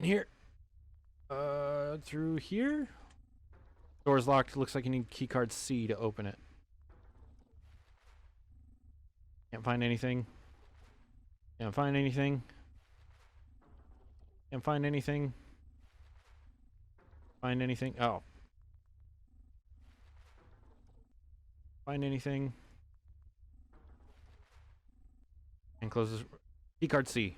here. Through here? Door's locked. Looks like you need keycard C to open it. Can't find anything. Can't find anything. Can't find anything. Find anything. Oh. Find anything. And closes. Keycard C.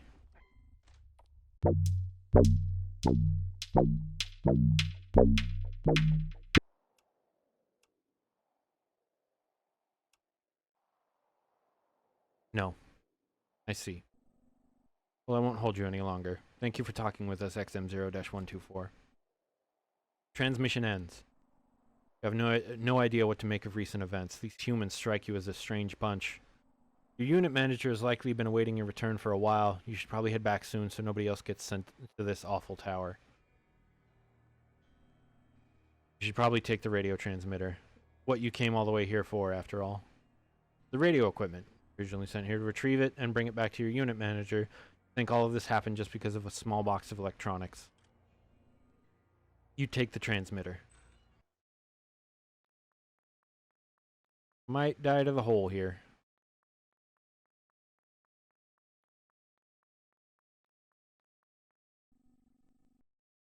No. I see. Well, I won't hold you any longer. Thank you for talking with us, XM0-124. Transmission ends. You have no idea what to make of recent events. These humans strike you as a strange bunch. Your unit manager has likely been awaiting your return for a while. You should probably head back soon so nobody else gets sent to this awful tower. You should probably take the radio transmitter. What you came all the way here for, after all. The radio equipment. Originally sent here to retrieve it and bring it back to your unit manager. I think all of this happened just because of a small box of electronics. You take the transmitter. Might die to the hole here.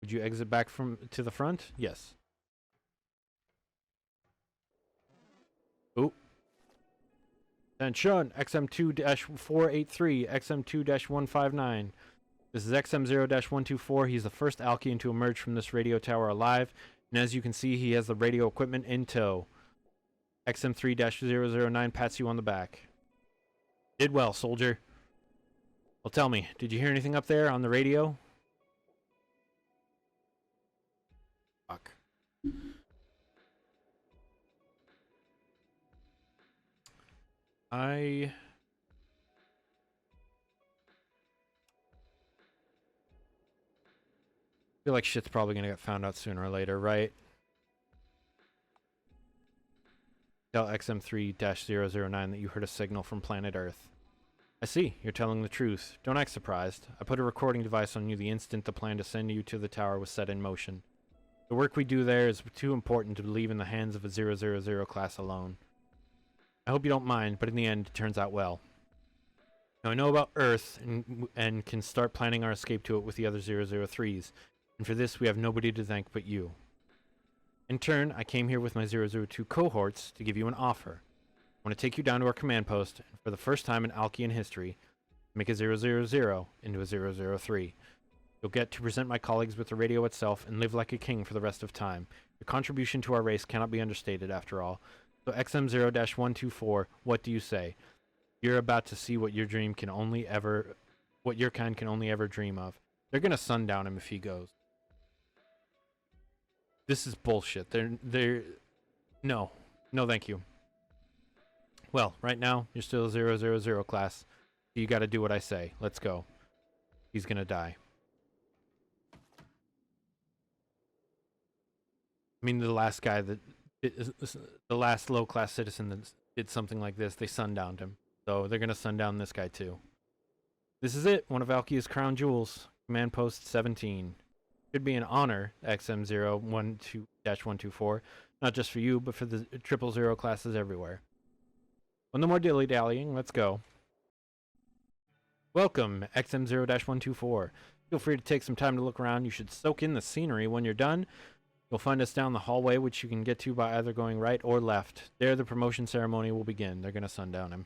Would you exit back to the front? Yes. Oh. Attention, XM2-483, XM2-159. This is XM0-124. He's the first Alkian to emerge from this radio tower alive, and as you can see, he has the radio equipment in tow. XM3-009 pats you on the back. Did well, soldier. Well, tell me, did you hear anything up there on the radio? Fuck. I feel like shit's probably gonna get found out sooner or later, right? Tell XM3-009 that you heard a signal from planet Earth. I see, you're telling the truth. Don't act surprised. I put a recording device on you the instant the plan to send you to the tower was set in motion. The work we do there is too important to leave in the hands of a 000 class alone. I hope you don't mind, but in the end, it turns out well. Now I know about Earth and can start planning our escape to it with the other 003s, and for this we have nobody to thank but you. In turn, I came here with my 002 cohorts to give you an offer. I want to take you down to our command post, and for the first time in Alkian history, make a 000 into a 003. You'll get to present my colleagues with the radio itself and live like a king for the rest of time. Your contribution to our race cannot be understated, after all. So XM0-124, what do you say? You're about to see what your kind can only ever dream of. They're gonna sundown him if he goes. This is bullshit. No, thank you. Well, right now you're still a 000 class. You got to do what I say. Let's go. He's gonna die. I mean, the last guy the last low-class citizen that did something like this, they sundowned him. So they're gonna sundown this guy too. This is it. One of Alkia's crown jewels. Command Post 17. Should be an honor, XM0-124. Not just for you, but for the 000 classes everywhere. Well, no more dilly-dallying. Let's go. Welcome, XM0-124. Feel free to take some time to look around. You should soak in the scenery. When you're done, you'll find us down the hallway, which you can get to by either going right or left. There, the promotion ceremony will begin. They're going to sundown him.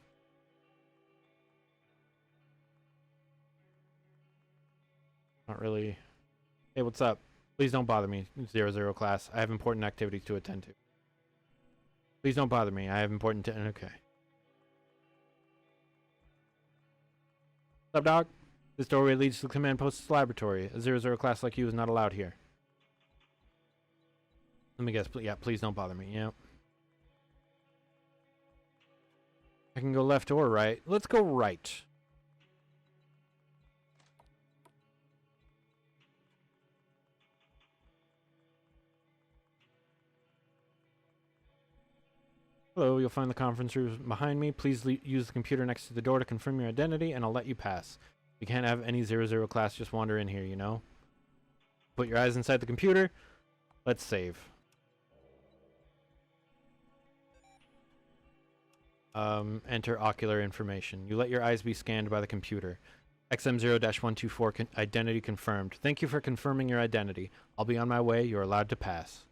Not really. Hey, what's up? Please don't bother me, 000 class. I have important activities to attend to. Please don't bother me. I have important... Okay. What's up, dog? This doorway leads to the command post's laboratory. A 000 class like you is not allowed here. Let me guess. Yeah, please don't bother me. Yeah. I can go left or right. Let's go right. Hello, you'll find the conference room behind me. Please use the computer next to the door to confirm your identity, and I'll let you pass. You can't have any 000 class just wander in here, you know? Put your eyes inside the computer. Let's save. Enter ocular information. You let your eyes be scanned by the computer. XM0-124 identity confirmed. Thank you for confirming your identity. I'll be on my way. You're allowed to pass.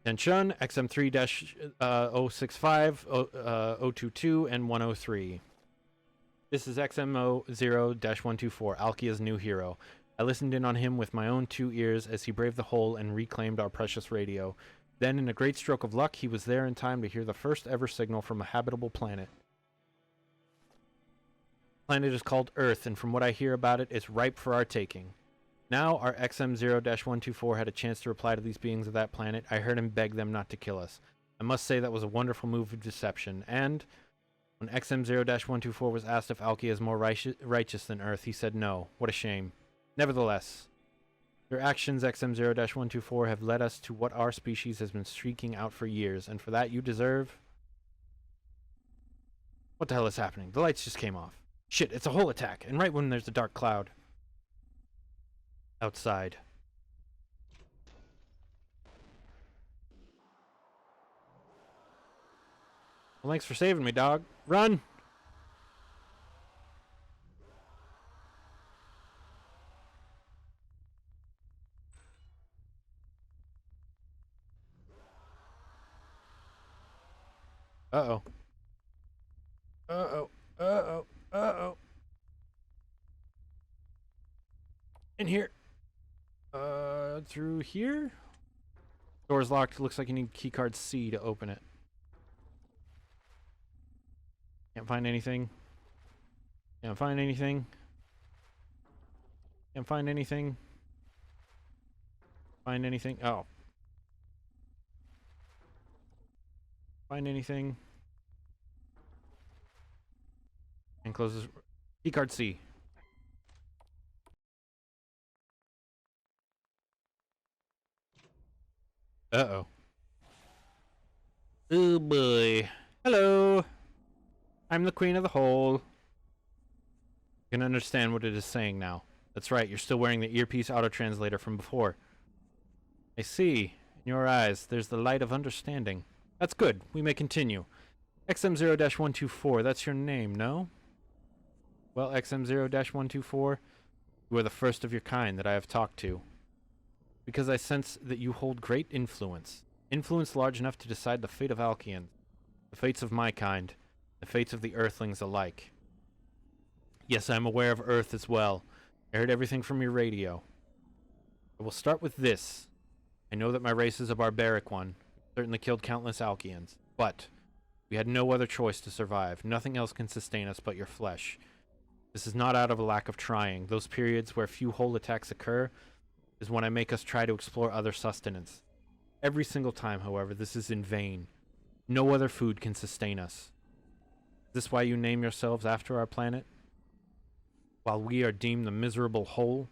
Attention, XM3-065, 022, and 103. This is XM0-124, Alkia's new hero. I listened in on him with my own 2 ears as he braved the hole and reclaimed our precious radio. Then, in a great stroke of luck, he was there in time to hear the first ever signal from a habitable planet. The planet is called Earth, and from what I hear about it, it's ripe for our taking. Now, our XM0-124 had a chance to reply to these beings of that planet. I heard him beg them not to kill us. I must say that was a wonderful move of deception, and when XM0-124 was asked if Alkia is more righteous than Earth, he said no. What a shame. Nevertheless, your actions, XM0-124, have led us to what our species has been seeking out for years, and for that you deserve... What the hell is happening? The lights just came off. Shit, it's a whole attack, and right when there's a dark cloud. Outside. Well, thanks for saving me, dog. Run! Uh-oh. Uh-oh. Uh-oh. Uh-oh. In here. Through here? Door's locked. Looks like you need keycard C to open it. Can't find anything. Can't find anything. Can't find anything. Find anything. Oh. Find anything. And closes. Keycard C. Uh-oh. Oh boy. Hello. I'm the queen of the hole. You can understand what it is saying now. That's right, you're still wearing the earpiece auto-translator from before. I see. In your eyes, there's the light of understanding. That's good. We may continue. XM0-124, that's your name, no? Well, XM0-124, you are the first of your kind that I have talked to. Because I sense that you hold great influence. Influence large enough to decide the fate of Alkians. The fates of my kind. The fates of the Earthlings alike. Yes, I am aware of Earth as well. I heard everything from your radio. I will start with this. I know that my race is a barbaric one. We certainly killed countless Alkians. But we had no other choice to survive. Nothing else can sustain us but your flesh. This is not out of a lack of trying. Those periods where few whole attacks occur is when I make us try to explore other sustenance. Every single time, however, this is in vain. No other food can sustain us. Is this why you name yourselves after our planet? While we are deemed the miserable whole?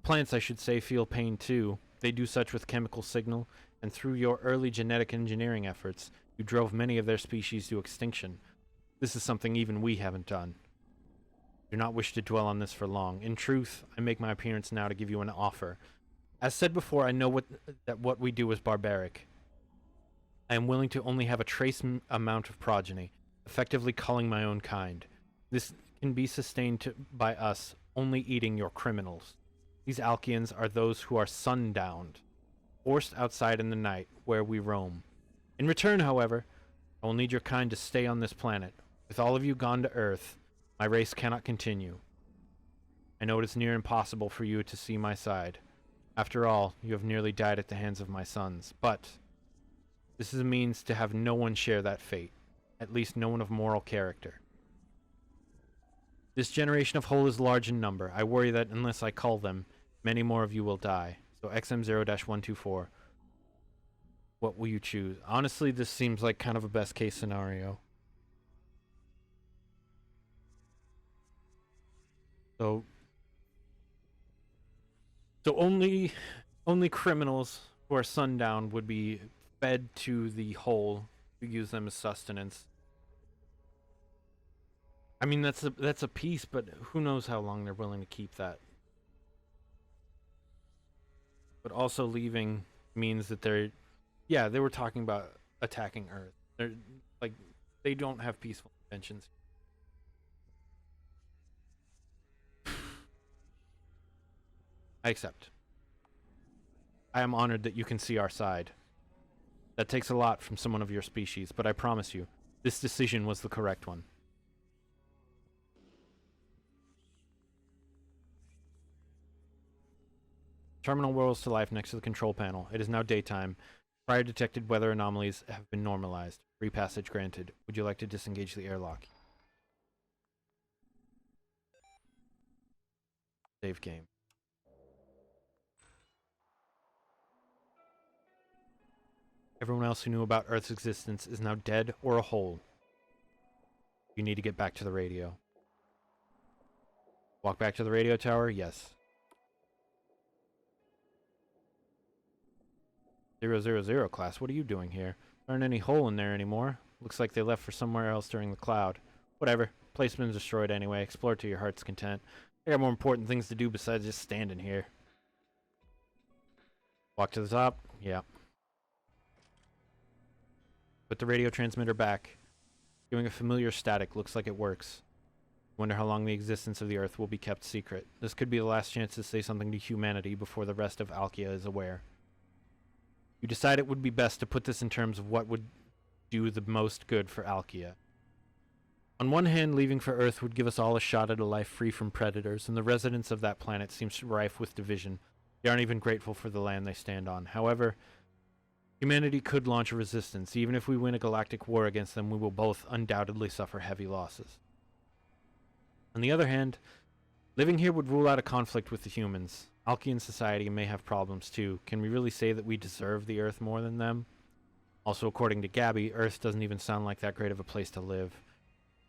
Plants, I should say, feel pain too. They do such with chemical signal, and through your early genetic engineering efforts, you drove many of their species to extinction. This is something even we haven't done. I do not wish to dwell on this for long. In truth, I make my appearance now to give you an offer. As said before, I know that what we do is barbaric. I am willing to only have a trace amount of progeny, effectively culling my own kind. This can be sustained by us only eating your criminals. These Alkians are those who are sundowned, forced outside in the night, where we roam. In return, however, I will need your kind to stay on this planet. With all of you gone to Earth, my race cannot continue. I know it is near impossible for you to see my side. After all, you have nearly died at the hands of my sons. But this is a means to have no one share that fate. At least no one of moral character. This generation of whole is large in number. I worry that unless I cull them, many more of you will die. So XM0-124. What will you choose? Honestly, this seems like kind of a best case scenario. So only criminals who are sundown would be fed to the whole to use them as sustenance. I mean, that's a piece, but who knows how long they're willing to keep that. But also leaving means that yeah, they were talking about attacking Earth. They're like, they don't have peaceful intentions. I accept. I am honored that you can see our side. That takes a lot from someone of your species, but I promise you, this decision was the correct one. Terminal whirls to life next to the control panel. It is now daytime. Prior detected weather anomalies have been normalized. Free passage granted. Would you like to disengage the airlock? Save game. Everyone else who knew about Earth's existence is now dead or a hole. You need to get back to the radio. Walk back to the radio tower? Yes. 000 class, what are you doing here? There aren't any hole in there anymore. Looks like they left for somewhere else during the cloud. Whatever. Place's been destroyed anyway. Explore to your heart's content. I got more important things to do besides just standing here. Walk to the top? Yeah. Put the radio transmitter back. Giving a familiar static. Looks like it works. Wonder how long the existence of the Earth will be kept secret. This could be the last chance to say something to humanity before the rest of Alkia is aware. You decide it would be best to put this in terms of what would do the most good for Alkia. On one hand, leaving for Earth would give us all a shot at a life free from predators, and the residents of that planet seem rife with division. They aren't even grateful for the land they stand on. However, humanity could launch a resistance. Even if we win a galactic war against them, we will both undoubtedly suffer heavy losses. On the other hand, living here would rule out a conflict with the humans. Alkian society may have problems too. Can we really say that we deserve the Earth more than them? Also, according to Gabby, Earth doesn't even sound like that great of a place to live.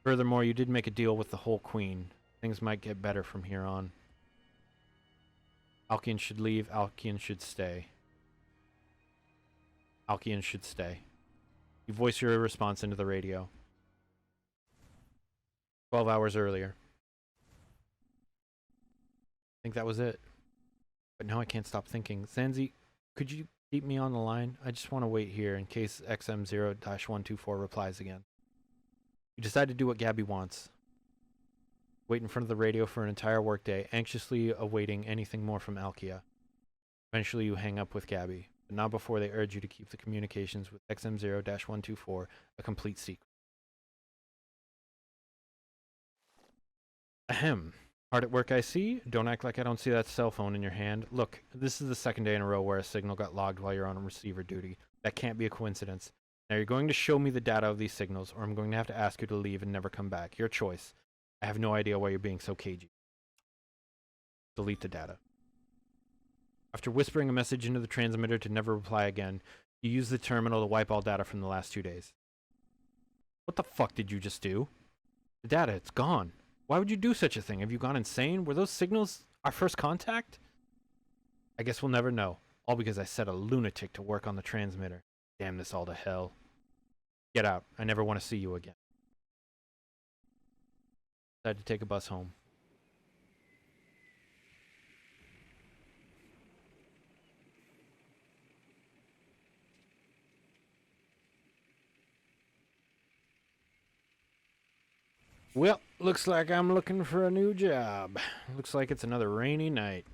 Furthermore, you did make a deal with the whole Queen. Things might get better from here on. Alkian should leave, Alkian should stay. Alkian should stay. You voice your response into the radio. 12 hours earlier. I think that was it. But now I can't stop thinking. Zanzi, could you keep me on the line? I just want to wait here in case XM0-124 replies again. You decide to do what Gabby wants. Wait in front of the radio for an entire workday, anxiously awaiting anything more from Alkia. Eventually you hang up with Gabby, but not before they urge you to keep the communications with XM0-124 a complete secret. Ahem. Hard at work, I see. Don't act like I don't see that cell phone in your hand. Look, this is the second day in a row where a signal got logged while you're on receiver duty. That can't be a coincidence. Now you're going to show me the data of these signals, or I'm going to have to ask you to leave and never come back. Your choice. I have no idea why you're being so cagey. Delete the data. After whispering a message into the transmitter to never reply again, you use the terminal to wipe all data from the last 2 days. What the fuck did you just do? The data, it's gone. Why would you do such a thing? Have you gone insane? Were those signals our first contact? I guess we'll never know. All because I set a lunatic to work on the transmitter. Damn this all to hell. Get out. I never want to see you again. Decided to take a bus home. Well, looks like I'm looking for a new job. Looks like it's another rainy night.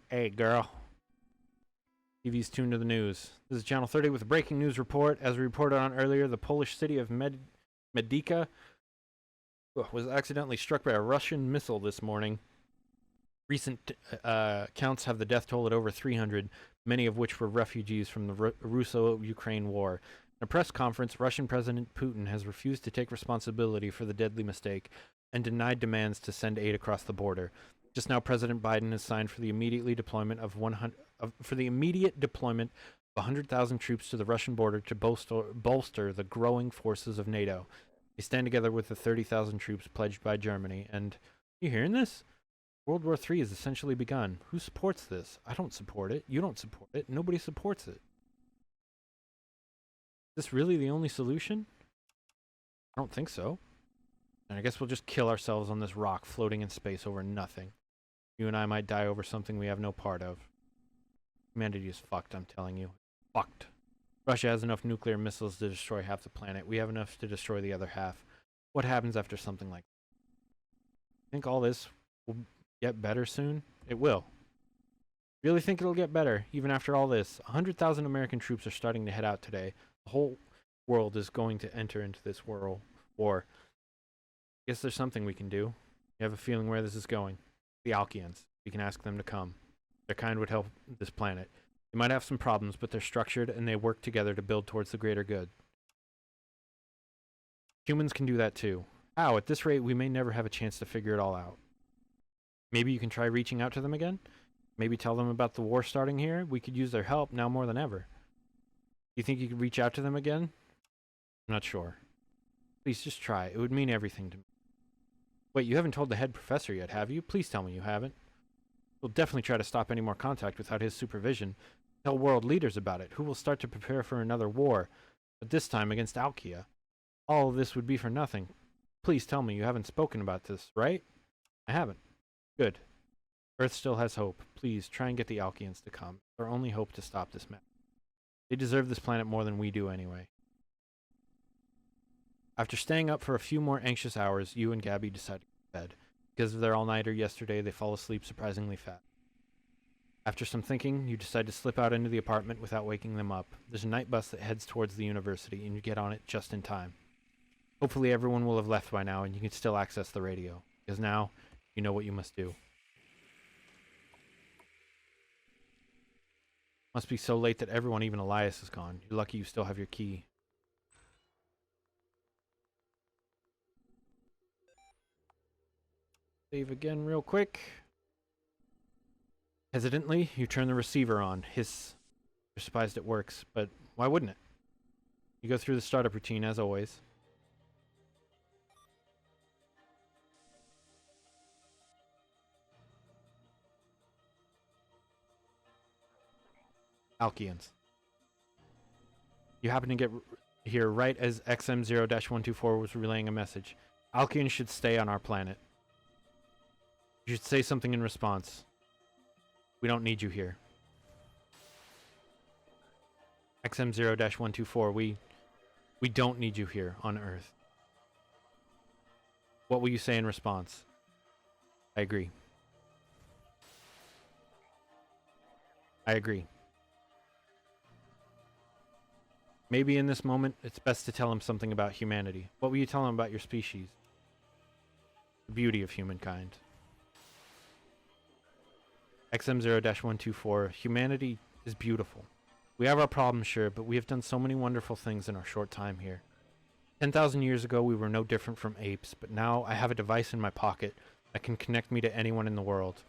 Hey, girl. TV's tuned to the news. This is Channel 30 with a breaking news report. As we reported on earlier, the Polish city of Medica was accidentally struck by a Russian missile this morning. Recent counts have the death toll at over 300, many of which were refugees from the Russo-Ukraine war. In a press conference, Russian President Putin has refused to take responsibility for the deadly mistake and denied demands to send aid across the border. Just now, President Biden has signed for the immediate deployment of 100,000 troops to the Russian border to bolster the growing forces of NATO. They stand together with the 30,000 troops pledged by Germany. And you hearing this? World War III has essentially begun. Who supports this? I don't support it. You don't support it. Nobody supports it. Is this really the only solution? I don't think so. And I guess we'll just kill ourselves on this rock floating in space over nothing. You and I might die over something we have no part of. Humanity is fucked, I'm telling you. Fucked. Russia has enough nuclear missiles to destroy half the planet. We have enough to destroy the other half. What happens after something like that? Think all this will get better soon? It will. Really think it'll get better, even after all this? 100,000 American troops are starting to head out today. The whole world is going to enter into this war. Guess there's something we can do. You have a feeling where this is going. The Alkians. We can ask them to come. Their kind would help this planet. They might have some problems, but they're structured and they work together to build towards the greater good. Humans can do that too. How? At this rate, we may never have a chance to figure it all out. Maybe you can try reaching out to them again? Maybe tell them about the war starting here? We could use their help now more than ever. Do you think you could reach out to them again? I'm not sure. Please just try. It would mean everything to me. Wait, you haven't told the head professor yet, have you? Please tell me you haven't. We'll definitely try to stop any more contact without his supervision. Tell world leaders about it, who will start to prepare for another war, but this time against Alkia. All of this would be for nothing. Please tell me you haven't spoken about this, right? I haven't. Good. Earth still has hope. Please, try and get the Alkians to come. It's our only hope to stop this mess. They deserve this planet more than we do anyway. After staying up for a few more anxious hours, you and Gabby decide to go to bed. Because of their all-nighter yesterday, they fall asleep surprisingly fast. After some thinking, you decide to slip out into the apartment without waking them up. There's a night bus that heads towards the university, and you get on it just in time. Hopefully everyone will have left by now, and you can still access the radio. Because now, you know what you must do. Must be so late that everyone, even Elias, is gone. You're lucky you still have your key. Save again real quick. Hesitantly, you turn the receiver on. Hiss. You're surprised it works, but why wouldn't it? You go through the startup routine as always. Alkians. You happen to get here right as XM0-124 was relaying a message. Alkians should stay on our planet. You should say something in response. We don't need you here. XM0-124, we don't need you here on Earth. What will you say in response? I agree. I agree. Maybe in this moment, it's best to tell him something about humanity. What will you tell him about your species? The beauty of humankind. XM0-124, humanity is beautiful. We have our problems, sure, but we have done so many wonderful things in our short time here. 10,000 years ago, we were no different from apes, but now I have a device in my pocket that can connect me to anyone in the world.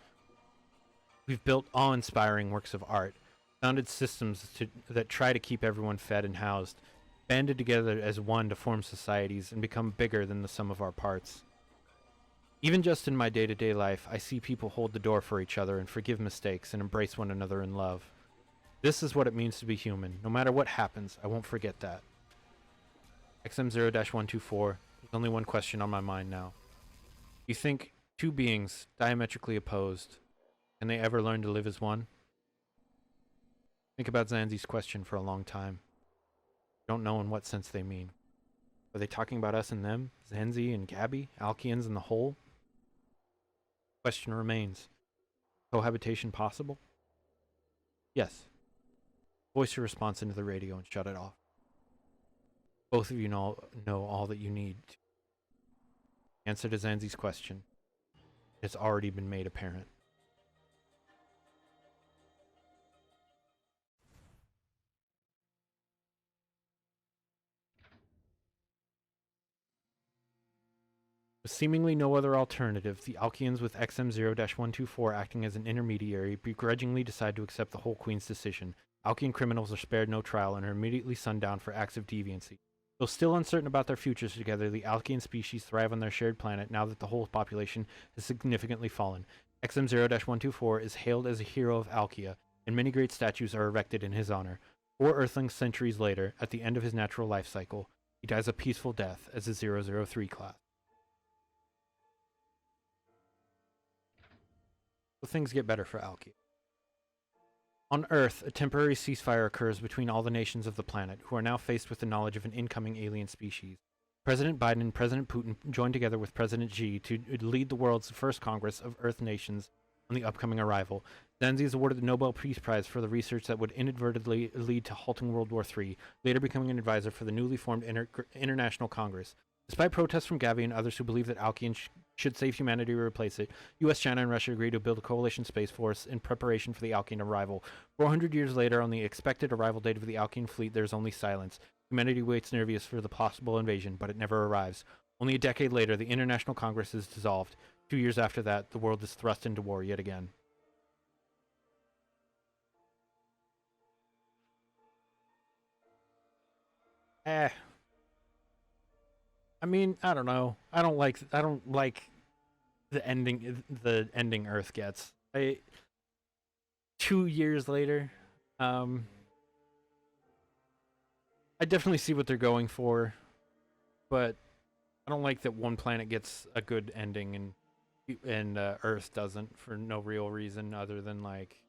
We've built awe-inspiring works of art, founded systems that try to keep everyone fed and housed, banded together as one to form societies and become bigger than the sum of our parts. Even just in my day-to-day life, I see people hold the door for each other and forgive mistakes and embrace one another in love. This is what it means to be human. No matter what happens, I won't forget that. XM0-124, there's only one question on my mind now. You think two beings diametrically opposed, can they ever learn to live as one? Think about Zanzi's question for a long time. Don't know in what sense they mean. Are they talking about us and them? Zanzi and Gabby? Alkians and the whole? Question remains. Cohabitation possible? Yes. Voice your response into the radio and shut it off. Both of you know all that you need. Answer to Zanzi's question. It's already been made apparent. With seemingly no other alternative, the Alkians with XM0-124 acting as an intermediary begrudgingly decide to accept the whole Queen's decision. Alkian criminals are spared no trial and are immediately sunned down for acts of deviancy. Though still uncertain about their futures together, the Alkian species thrive on their shared planet now that the whole population has significantly fallen. XM0-124 is hailed as a hero of Alkia, and many great statues are erected in his honor. 4 Earthlings centuries later, at the end of his natural life cycle, he dies a peaceful death as a 003 class. So things get better for Alkia. On Earth, a temporary ceasefire occurs between all the nations of the planet, who are now faced with the knowledge of an incoming alien species. President Biden and President Putin join together with President Xi to lead the world's first Congress of Earth nations on the upcoming arrival. Zenzi is awarded the Nobel Peace Prize for the research that would inadvertently lead to halting World War III, later becoming an advisor for the newly formed International Congress. Despite protests from Gavi and others who believe that Alkian should save humanity or replace it, US, China, and Russia agreed to build a coalition space force in preparation for the Alkian arrival. 400 years later, on the expected arrival date of the Alkian fleet, there is only silence. Humanity waits nervous for the possible invasion, but it never arrives. Only a decade later, the International Congress is dissolved. 2 years after that, the world is thrust into war yet again. I mean, I don't know. I don't like the ending Earth gets. 2 years later, I definitely see what they're going for, but I don't like that one planet gets a good ending and Earth doesn't, for no real reason other than like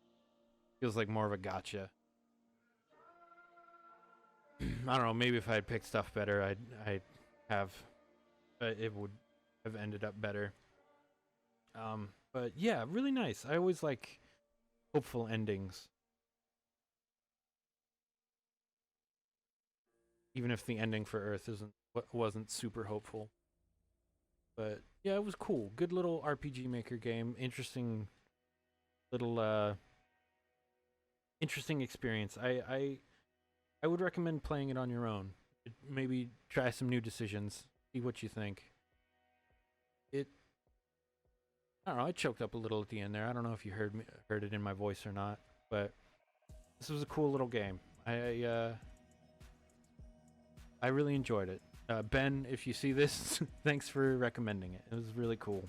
feels like more of a gotcha. I don't know. Maybe if I had picked stuff better, I'd have it would have ended up better. But yeah, really nice. I always like hopeful endings, even if the ending for Earth wasn't super hopeful. But yeah, it was cool. Good little RPG Maker game. Interesting little interesting experience. I would recommend playing it on your own. Maybe try some new decisions. See what you think. I don't know. I choked up a little at the end there. I don't know if you heard it in my voice or not, but this was a cool little game. I really enjoyed it. Ben, if you see this, thanks for recommending it. It was really cool.